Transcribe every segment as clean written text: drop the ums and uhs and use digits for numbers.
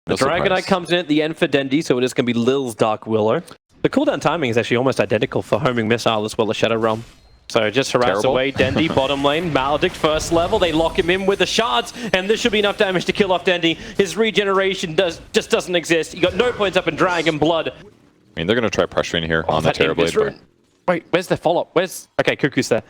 The Dragonite comes in at the end for Dendi, so it is going to be Lil's Dark Willow. The cooldown timing is actually almost identical for Homing Missile as well as Shadow Realm. So just harass away Dendi, bottom lane, Maledict first level, they lock him in with the shards, and this should be enough damage to kill off Dendi. His regeneration just doesn't exist. He got no points up in Dragon Blood. I mean, they're going to try pressuring here on the Terrorblade. Wait, where's the follow-up? Okay, Cuckoo's there.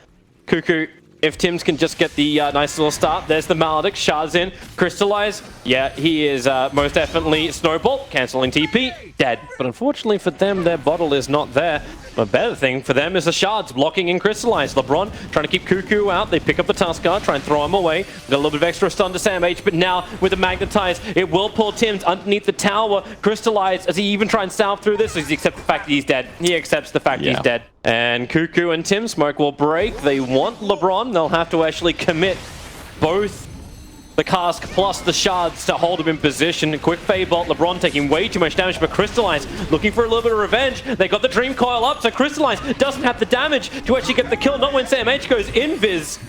Cuckoo, if Tims can just get the nice little start, there's the Maledict, shards in, Crystallize. Yeah, he is most definitely Snowball, cancelling TP, dead. But unfortunately for them, their bottle is not there. A better thing for them is the shards blocking in Crystallize. LeBron trying to keep Cuckoo out. They pick up the Tuskar, try and throw him away. Got a little bit of extra stun to Sam H, but now with the Magnetize, it will pull Tims underneath the tower. Crystallize, as he even try and salve through this, does he accept the fact that he's dead? He accepts the fact he's dead. And Cuckoo and Tim Smoke will break. They want LeBron. They'll have to actually commit both the cask plus the shards to hold him in position. Quick Fade Bolt, LeBron taking way too much damage, but Crystallize looking for a little bit of revenge. They got the Dream Coil up, so Crystallize doesn't have the damage to actually get the kill, not when Sam H goes invis.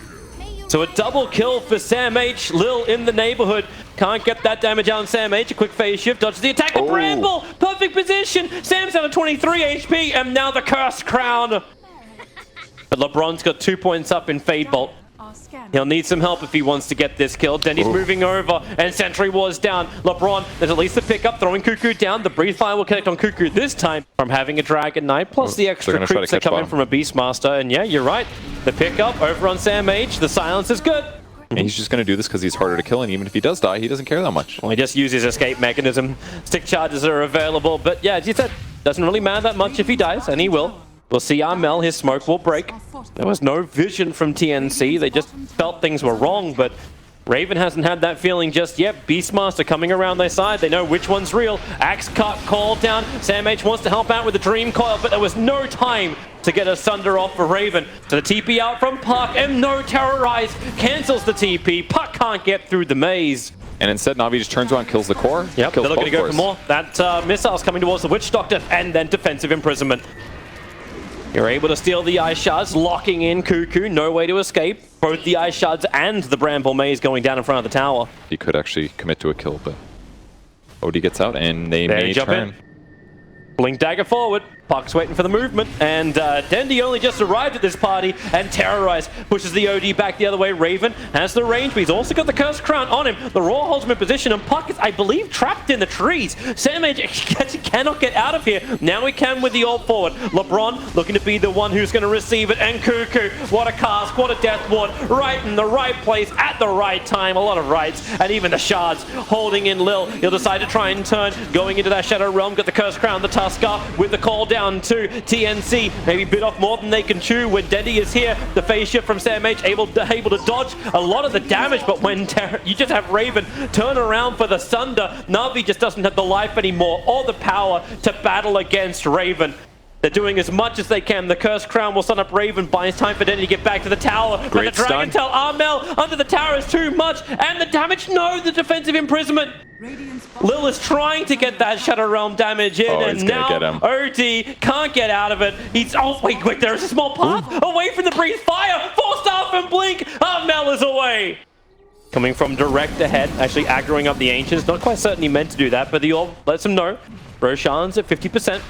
So a double kill for Sam H. Lil in the neighborhood. Can't get that damage out on Sam H. A quick phase shift, dodges the attack. The Bramble! Perfect position! Sam's down to 23 HP, and now the Cursed Crown. But LeBron's got 2 points up in Fade Bolt. He'll need some help if he wants to get this kill. Dendi's moving over, and Sentry Wars down. LeBron, there's at least a pickup, throwing Cuckoo down. The Breathe Fire will connect on Cuckoo this time from having a Dragon Knight, plus the extra creeps that come in from a Beastmaster. And yeah, you're right. The pickup over on Sam H. The silence is good. And he's just going to do this because he's harder to kill, and even if he does die, he doesn't care that much. Well, he just uses escape mechanism. Stick charges are available, but yeah, as you said, doesn't really matter that much if he dies, and he will. We'll see Armel, his smoke will break. There was no vision from TNC. They just felt things were wrong, but Raven hasn't had that feeling just yet. Beastmaster coming around their side. They know which one's real. Axe cut, call down. Sam H wants to help out with the Dream Coil, but there was no time to get a Sunder off for Raven. So the TP out from Puck, and no Terrorize. Cancels the TP. Puck can't get through the maze. And instead, Navi just turns around, kills the core. Yep, they're looking to go for more. That missile's coming towards the Witch Doctor, and then defensive imprisonment. You're able to steal the Ice Shards, locking in Cuckoo, no way to escape. Both the Ice Shards and the Bramble Maze going down in front of the tower. He could actually commit to a kill, but Odie gets out and they may turn. Blink Dagger forward. Puck's waiting for the movement, and Dendi only just arrived at this party, and Terrorize pushes the OD back the other way. Raven has the range, but he's also got the Cursed Crown on him. The Roar holds him in position, and Puck is, I believe, trapped in the trees. Sam H cannot get out of here. Now he can with the ult forward. LeBron looking to be the one who's going to receive it, and Cuckoo, what a cast, what a death ward, right in the right place, at the right time. A lot of rights, and even the shards holding in Lil. He'll decide to try and turn, going into that Shadow Realm, got the Cursed Crown, the Tuskar, with the call down to TNC. Maybe bit off more than they can chew when Dendi is here. The phase shift from Sam H, able to dodge a lot of the damage, but when you just have Raven turn around for the Sunder, Navi just doesn't have the life anymore or the power to battle against Raven. They're doing as much as they can. The Cursed Crown will stun up Raven, but it's time for Dendi to get back to the tower. But the Dragon Tail Armel under the tower is too much, and the damage, no, the defensive imprisonment. Lil is trying to get that Shadow Realm damage in, and now OD can't get out of it. He's, oh wait, there's a small path away from the Breathe Fire. Forced off and blink. Armel is away. Coming from direct ahead, actually aggroing up the Ancients. Not quite certain he meant to do that, but the orb lets him know. Roshan's at 50%.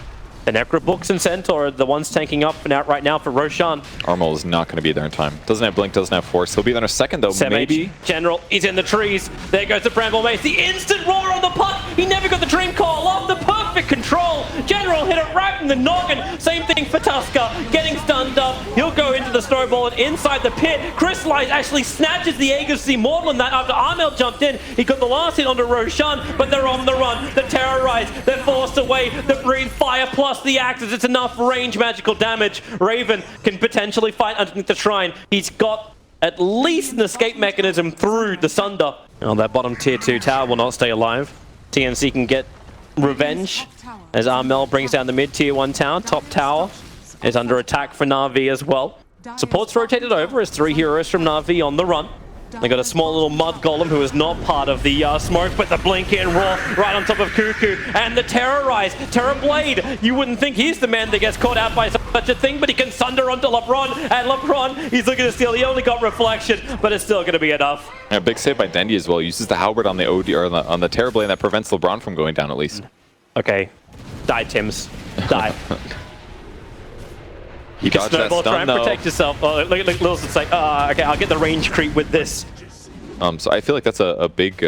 The Necrobooks and Centaur are the ones tanking up and out right now for Roshan. Armel is not going to be there in time. Doesn't have Blink, doesn't have Force. He'll be there in a second, though. Maybe. General, he's in the trees. There goes the Bramble Mace. The instant roar on the Puck. He never got the Dream Call off. The perfect control. General hit it right in the noggin. Same thing for Tuskar. Getting stunned up. He'll go into the Snowball and inside the pit. Crystallize actually snatches the Aegis Immortal in that after Armel jumped in. He got the last hit onto Roshan, but they're on the run. The Terrorize. They're forced away. The Breathe Fire plus the Axes. It's enough range magical damage. Raven can potentially fight underneath the shrine. He's got at least an escape mechanism through the Sunder. Oh, that bottom tier 2 tower will not stay alive. TNC can get revenge as Armel brings down the mid tier 1 tower. Top tower is under attack for Navi as well. Support's rotated over as 3 heroes from Navi on the run. They got a small little mud golem who is not part of the smoke, but the blink in roar right on top of Cuckoo, and the Terrorize, Terrorblade. You wouldn't think he's the man that gets caught out by some such a thing, but he can sunder onto LeBron, and LeBron, he's looking to steal. He only got reflection, but it's still going to be enough. Yeah, big save by Dendy as well. He uses the halberd on the OD or on the Terrorblade, and that prevents LeBron from going down at least. Okay, die, Tims, die. He dodged that Snowball, stun, try and though. protect yourself. Oh, look, Lilson's like, okay, I'll get the range creep with this. So I feel like that's a big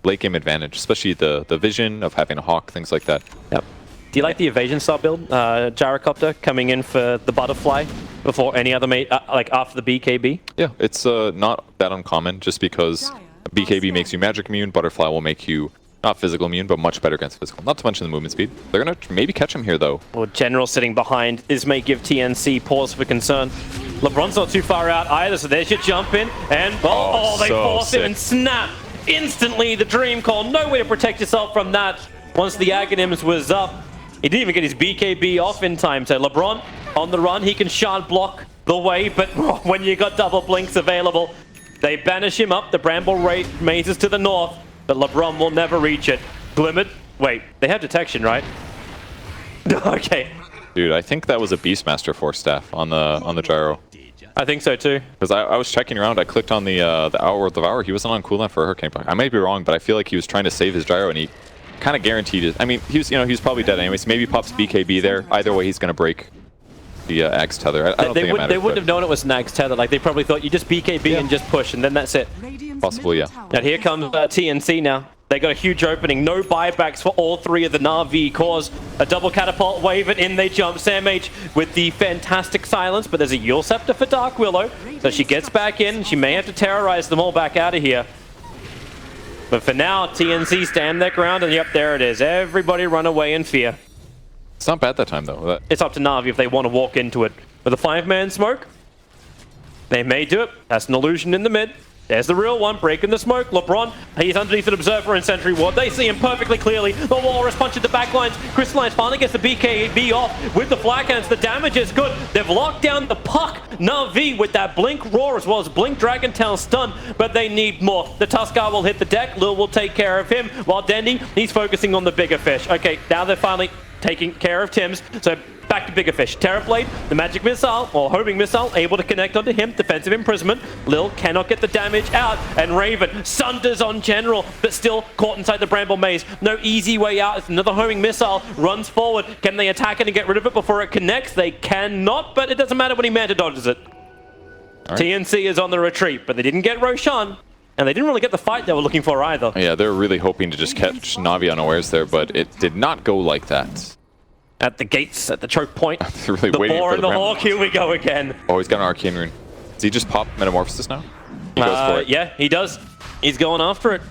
late game advantage, especially the vision of having a hawk, things like that. Yep. Do you like the evasion style build? Gyrocopter coming in for the butterfly before any other mate, like after the BKB? Yeah, it's not that uncommon just because BKB makes you magic immune, butterfly will make you not physical immune, but much better against physical. Not to mention the movement speed. They're going to maybe catch him here, though. Well, General sitting behind. This may give TNC pause for concern. LeBron's not too far out either, so there's your jump in. And, they so force him sick. and snap. Instantly, the Dream Call. No way to protect yourself from that. Once the Aghanims was up, he didn't even get his BKB off in time. So LeBron on the run, he can shard block the way, but when you got double blinks available, they banish him up. The Bramble mazes to the north, but LeBron will never reach it. Glimmered. Wait, they have detection, right? Okay. Dude, I think that was a Beastmaster Force staff on the gyro. I think so too. Because I was checking around, I clicked on the Hour Worth of Hour. He wasn't on cooldown for a Hurricane Puck. I might be wrong, but I feel like he was trying to save his gyro, and he kind of guaranteed it. I mean, he was probably dead anyways. Maybe pops BKB there. Either way, he's going to break the Ag's tether. I don't think it matters. They wouldn't have known it was Nag's tether. Like, they probably thought you just BKB and just push, and then that's it. Possibly, yeah. And here comes TNC now. They got a huge opening. No buybacks for all three of the NAVI cores. A double catapult wave it in. They jump. Sam H with the fantastic silence, but there's a Yule Scepter for Dark Willow. So she gets back in. She may have to terrorize them all back out of here. But for now, TNC stand their ground, and yep, there it is. Everybody run away in fear. It's not bad that time, though. It's up to Navi if they want to walk into it. With a 5-man smoke, they may do it. That's an illusion in the mid. There's the real one, breaking the smoke. LeBron, he's underneath an Observer and Sentry Ward. They see him perfectly clearly. The Walrus punches the back lines. Crystalline finally gets the BKB off with the Flag Hands. The damage is good. They've locked down the puck. Na'Vi with that Blink Roar as well as Blink Dragon Tail stun, but they need more. The Tuskar will hit the deck. Lil will take care of him, while Dendy, he's focusing on the bigger fish. Okay, now they're finally taking care of Tims. So back to bigger fish. Terrorblade, the magic missile, or homing missile, able to connect onto him. Defensive imprisonment. Lil cannot get the damage out. And Raven sunders on General, but still caught inside the Bramble Maze. No easy way out. It's another homing missile. Runs forward. Can they attack it and get rid of it before it connects? They cannot, but it doesn't matter when he Manta dodges it. Right. TNC is on the retreat, but they didn't get Roshan. And they didn't really get the fight they were looking for either. Yeah, they're really hoping to just catch Navi unawares there, but it did not go like that. At the gates, at the choke point. Really the waiting boar for and the hawk, here we go again. Oh, he's got an Arcane Rune. Does he just pop Metamorphosis now? He goes for it. Yeah, he does. He's going after it.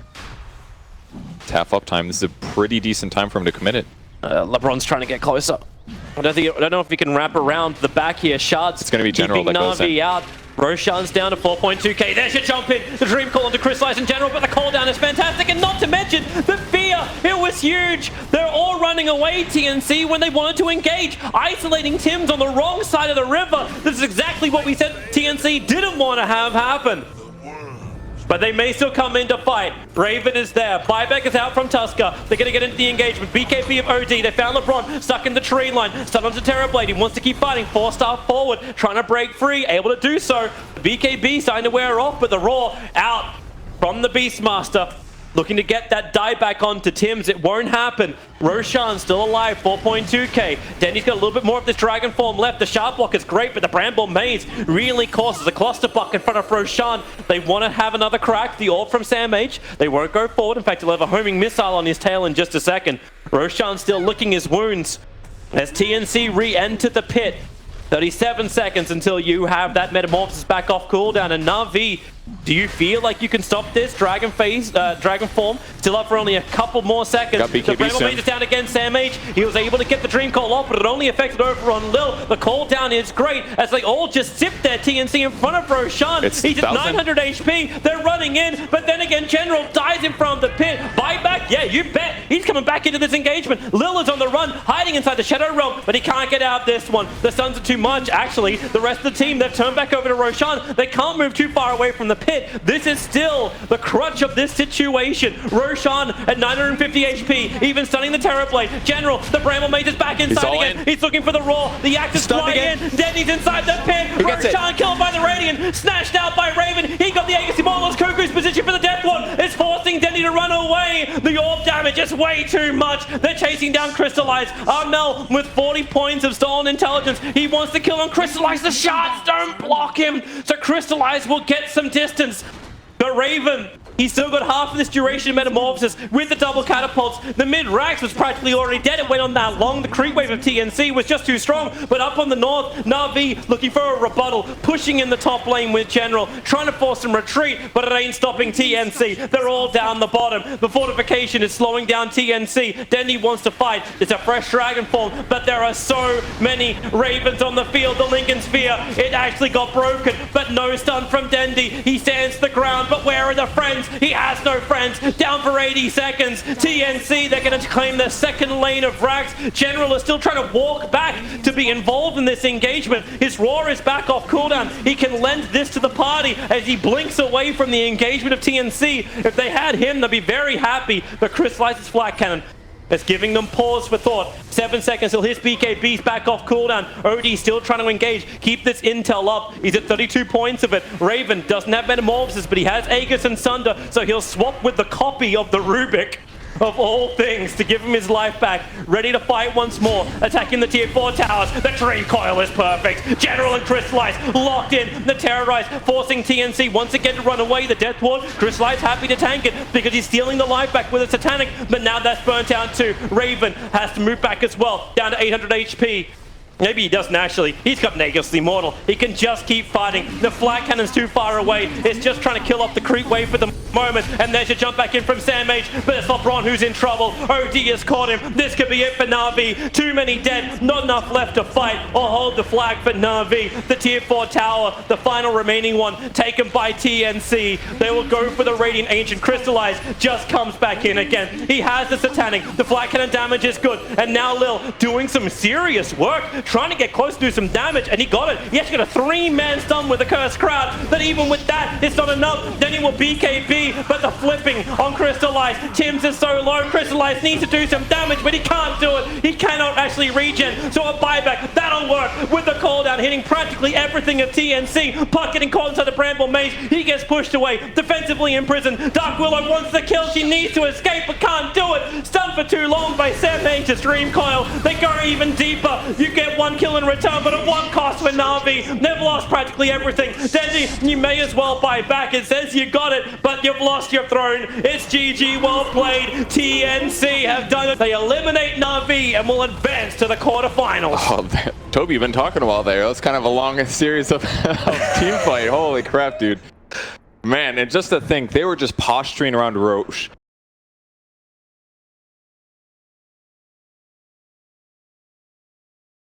It's half up time. This is a pretty decent time for him to commit it. LeBron's trying to get closer. I don't know if he can wrap around the back here. Shards. It's going to be General that goes in. Na'Vi out. Roshan's down to 4.2k. There's your jump in. The Dream Call into Crystallize in general, but the call down is fantastic. And not to mention the fear. It was huge. They're all running away, TNC, when they wanted to engage. Isolating Tims on the wrong side of the river. This is exactly what we said TNC didn't want to have happen. But they may still come in to fight. Raven is there. Buyback is out from Tuskar. They're going to get into the engagement. BKB of OD. They found LeBron stuck in the tree line. Stun onto Terrorblade. He wants to keep fighting. 4-star forward. Trying to break free. Able to do so. The BKB starting to wear off, but the Roar out from the Beastmaster. Looking to get that die back onto Tims. It won't happen. Roshan still alive, 4.2k. Denny's got a little bit more of this Dragon form left. The Sharp Block is great, but the Bramble Maze really causes a clusterfuck in front of Roshan. They want to have another crack. The orb from Sam H. They won't go forward. In fact, he'll have a homing missile on his tail in just a second. Roshan still licking his wounds as TNC re-enter the pit. 37 seconds until you have that Metamorphosis back off cooldown. And Na'Vi, do you feel like you can stop this? Dragon form still up for only a couple more seconds. Got BKB the Bramble soon. Maze is down again. Sam H, he was able to get the Dream Call off, but it only affected over on Lil. The call down is great as they all just sit there. TNC in front of Roshan. He's at 900 HP. They're running in, but then again, General dies in front of the pit. Buyback, yeah, you bet. He's coming back into this engagement. Lil is on the run, hiding inside the Shadow Realm, but he can't get out this one. The Suns are too much. Actually, the rest of the team, they've turned back over to Roshan. They can't move too far away from the pit. This is still the crutch of this situation. Roshan at 950 HP, even stunning the Terrorblade. General, the Bramble Mage is back inside again. He's looking for the Raw. The Axe is flying in. Denny's inside the pit. Roshan killed by the Radiant, snatched out by Raven. He got the Aegis Immortals. Cuckoo's position for the Death One. It's forcing Denny to run away. The orb damage is way too much. They're chasing down Crystallize. Armel with 40 points of stolen intelligence. He wants to kill on Crystallize. The shards don't block him. So Crystallize will get some distance. But Raven, he's still got half of this duration of Metamorphosis with the double catapults. The mid-Rax was practically already dead. It went on that long. The creep wave of TNC was just too strong. But up on the north, NAVI looking for a rebuttal, pushing in the top lane with General, trying to force some retreat, but it ain't stopping TNC. They're all down the bottom. The fortification is slowing down TNC. Dendy wants to fight. It's a fresh dragon form, but there are so many Ravens on the field. The Lincoln Sphere, it actually got broken, but no stun from Dendy. He stands the ground, but where are the friends? He has no friends. Down for 80 seconds. TNC, they're going to claim their second lane of Rax. General is still trying to walk back to be involved in this engagement. His Roar is back off cooldown. He can lend this to the party as he blinks away from the engagement of TNC. If they had him, they'd be very happy. But Crystallizes Flat Cannon. It's giving them pause for thought. 7 seconds till his BKB's back off cooldown. OD still trying to engage. Keep this intel up. He's at 32 points of it. Raven doesn't have Metamorphosis, but he has Aegis and Sunder, so he'll swap with the copy of the Rubik. Of all things, to give him his life back. Ready to fight once more. Attacking the tier 4 towers. The Dream Coil is perfect. General and Crystallize locked in. The Terrorize forcing TNC once again to run away. The Death Ward. Crystallize happy to tank it because he's stealing the life back with a Satanic. But now that's burnt out too. Raven has to move back as well. Down to 800 HP. Maybe he doesn't actually. He's got Nagus the Immortal. He can just keep fighting. The Flat Cannon's too far away. It's just trying to kill off the creep wave for the moment. And there's a jump back in from Sandmage. But it's LeBron who's in trouble. OD has caught him. This could be it for Na'Vi. Too many dead. Not enough left to fight or hold the flag for Na'Vi. The tier 4 tower, the final remaining one, taken by TNC. They will go for the Radiant Ancient. Crystallize just comes back in again. He has the Satanic. The Flat Cannon damage is good. And now Lil doing some serious work. Trying to get close to do some damage, and he got it. He actually got a 3-man stun with a Cursed Crowd, but even with that, it's not enough. Then he will BKB, but the flipping on Crystallize. Tim's is so low. Crystallize needs to do some damage, but he can't do it. He cannot actually regen, so a buyback, that'll work with the cooldown, hitting practically everything of TNC. Puck getting caught inside the Bramble Maze. He gets pushed away, defensively imprisoned. Dark Willow wants the kill. She needs to escape, but can't do it. Stunned for too long by Sam Mage's Dream Coil. They go even deeper. You get one kill in return, but at what cost for Na'Vi? They've lost practically everything. Dendy, you may as well buy back. It says you got it, but you've lost your throne. It's GG, well played. TNC have done it. They eliminate Na'Vi and will advance to the quarterfinals. Oh, Toby, you've been talking a while there. That's kind of a long series of team fight. Holy crap, dude. Man, and just to think, they were just posturing around Roche.